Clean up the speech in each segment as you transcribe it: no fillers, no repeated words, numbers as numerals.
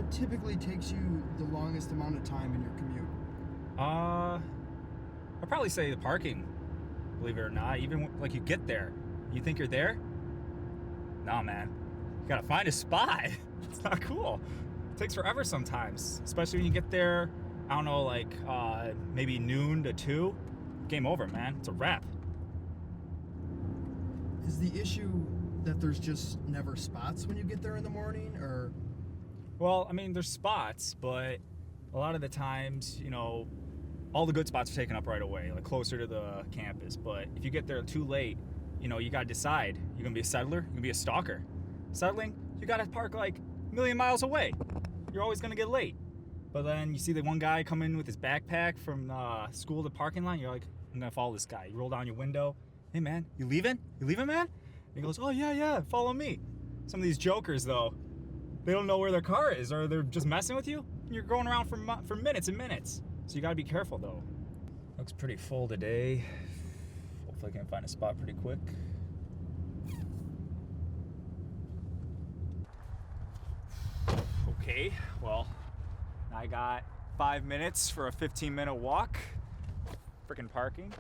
What typically takes you the longest amount of time in your commute? I'd probably say the parking, believe it or not. Even like you get there, you think you're there? Nah, man. You gotta find a spot. It's not cool. It takes forever sometimes, especially when you get there, I don't know, like maybe noon to 2. Game over, man. It's a wrap. Is the issue that there's just never spots when you get there in the morning, or? Well, I mean, there's spots, but a lot of the times, you know, all the good spots are taken up right away, like closer to the campus. But if you get there too late, you know, you gotta decide. You're gonna be a settler, you're gonna be a stalker. Settling, you gotta park like a million miles away. You're always gonna get late. But then you see the one guy come in with his backpack from school to the parking lot, you're like, I'm gonna follow this guy. You roll down your window, hey man, you leaving? You leaving, man? And he goes, oh yeah, follow me. Some of these jokers though, they don't know where their car is, or they're just messing with you. You're going around for minutes and minutes. So you gotta be careful though. Looks pretty full today. Hopefully I can find a spot pretty quick. Okay, well, I got 5 minutes for a 15-minute walk. Frickin' parking.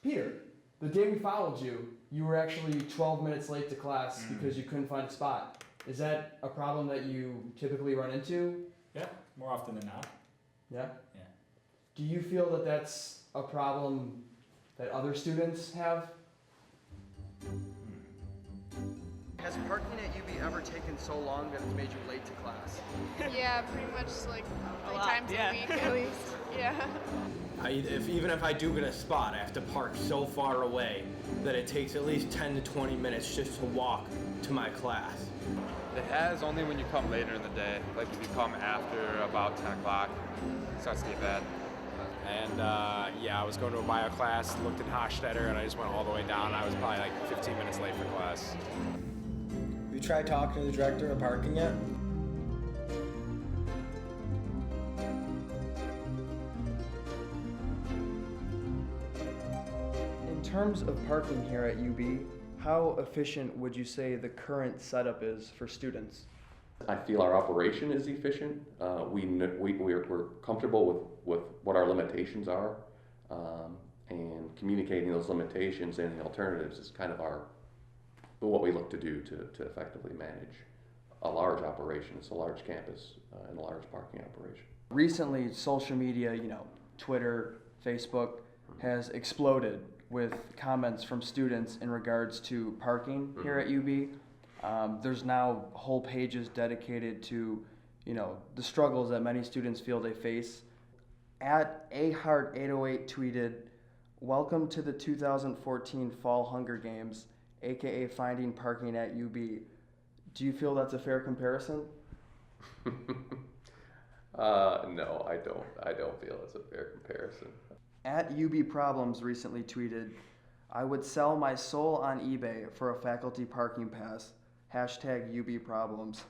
Peter, the day we followed you, you were actually 12 minutes late to class because you couldn't find a spot. Is that a problem that you typically run into? Yeah, more often than not. Yeah? Yeah. Do you feel that that's a problem that other students have? Has parking at UB ever taken so long that it's made you late to class? Yeah, pretty much like 3 times a week at least. Yeah. Even if I do get a spot, I have to park so far away that it takes at least 10 to 20 minutes just to walk to my class. It has only when you come later in the day. Like if you come after about 10 o'clock, it starts to get bad. And I was going to a bio class, looked in Hofstetter, and I just went all the way down. I was probably like 15 minutes late for class. Have you tried talking to the director of parking yet? In terms of parking here at UB, how efficient would you say the current setup is for students? I feel our operation is efficient. We're comfortable with what our limitations are, and communicating those limitations and the alternatives is kind of what we look to do to effectively manage a large operation. It's a large campus and a large parking operation. Recently, social media, Twitter, Facebook, has exploded with comments from students in regards to parking here at UB. There's now whole pages dedicated to, the struggles that many students feel they face. At aheart808 tweeted, "Welcome to the 2014 Fall Hunger Games, aka finding parking at UB." Do you feel that's a fair comparison? No, I don't. I don't feel it's a fair comparison. At UB Problems recently tweeted, "I would sell my soul on eBay for a faculty parking pass. #UB Problems."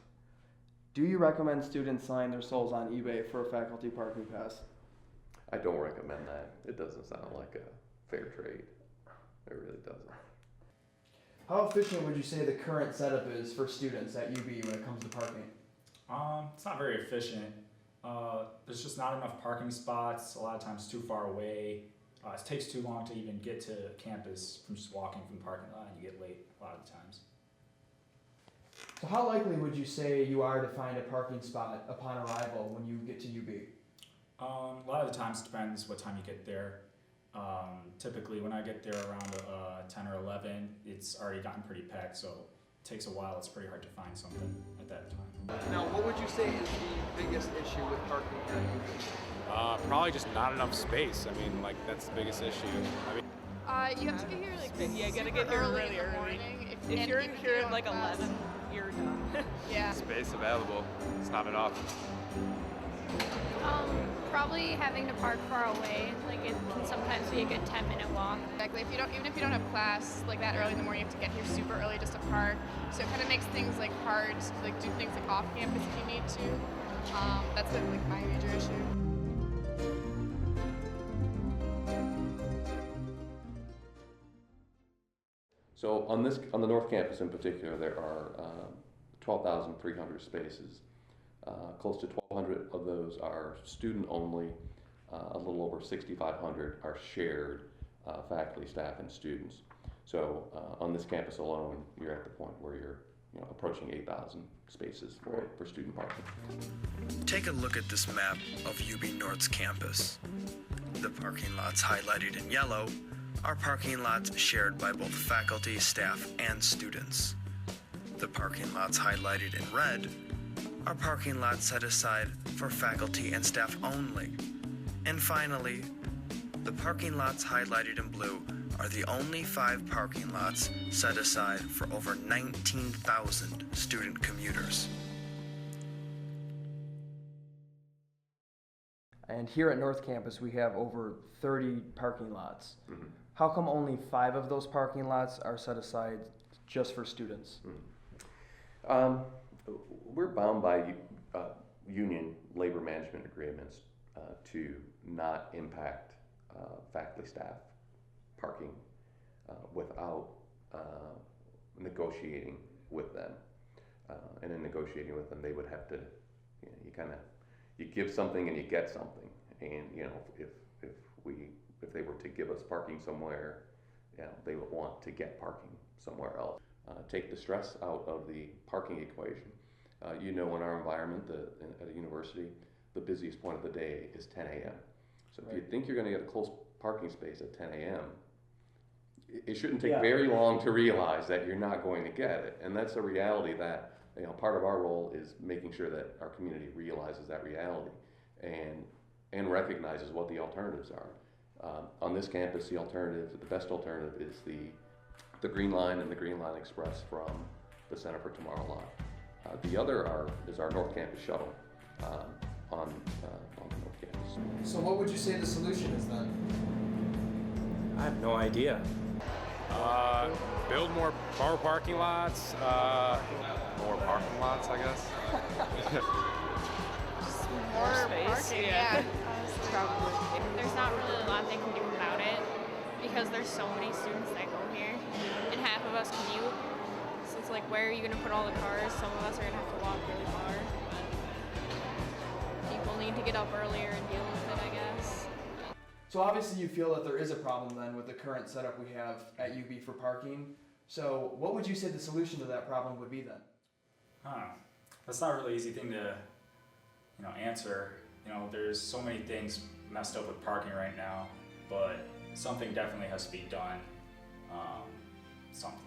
Do you recommend students selling their souls on eBay for a faculty parking pass? I don't recommend that. It doesn't sound like a fair trade. It really doesn't. How efficient would you say the current setup is for students at UB when it comes to parking? It's not very efficient. There's just not enough parking spots. A lot of times too far away. It takes too long to even get to campus from just walking from the parking lot, and you get late a lot of the times. So how likely would you say you are to find a parking spot upon arrival when you get to UB? A lot of the times it depends what time you get there. Typically when I get there around 10 or 11, it's already gotten pretty packed, so it takes a while. It's pretty hard to find something at that time. Now, what would you say is the biggest issue with parking here at UB? Probably just not enough space. I mean, that's the biggest issue. You have to get here like Yeah, you gotta super get here early really in the early. morning. If you're even if here you at don't like have class. 11, you're done. Yeah. Space available. It's not enough. Probably having to park far away. Like it can sometimes be a good 10-minute walk. Exactly. Even if you don't have class like that early in the morning, you have to get here super early just to park. So it kind of makes things like hard to like do things like off campus if you need to. That's like my major issue. So on the North Campus in particular, there are 12,300 spaces. Close to 1,200 of those are student only. A little over 6,500 are shared faculty, staff, and students. So on this campus alone, you're at the point where you're approaching 8,000 spaces for student parking. Take a look at this map of UB North's campus. The parking lots highlighted in yellow are parking lots shared by both faculty, staff, and students. The parking lots highlighted in red are parking lots set aside for faculty and staff only. And finally, the parking lots highlighted in blue are the only 5 parking lots set aside for over 19,000 student commuters. And here at North Campus, we have over 30 parking lots. Mm-hmm. How come only 5 of those parking lots are set aside just for students? We're bound by union labor management agreements to not impact faculty staff parking without negotiating with them. And in negotiating with them, they would have to, you give something and you get something. And if they were to give us parking somewhere, they would want to get parking somewhere else. Take the stress out of the parking equation. In our environment, at a university, the busiest point of the day is 10 a.m. So if you think you're going to get a close parking space at 10 a.m., it shouldn't take very long to realize that you're not going to get it. And that's a reality that, part of our role is making sure that our community realizes that reality and recognizes what the alternatives are. On this campus, the best alternative is the Green Line and the Green Line Express from the Center for Tomorrow lot. The other is our North Campus shuttle on the North Campus. So what would you say the solution is then? I have no idea. Build more parking lots. More parking lots, I guess. More space, parking, yeah. Probably. There's not really a lot they can do about it because there's so many students that go here, and half of us commute. So it's like, where are you gonna put all the cars? Some of us are gonna have to walk really far. People need to get up earlier and deal with it, I guess. So obviously you feel that there is a problem then with the current setup we have at UB for parking. So what would you say the solution to that problem would be then? That's not a really easy thing to answer. There's so many things messed up with parking right now, but something definitely has to be done. Something.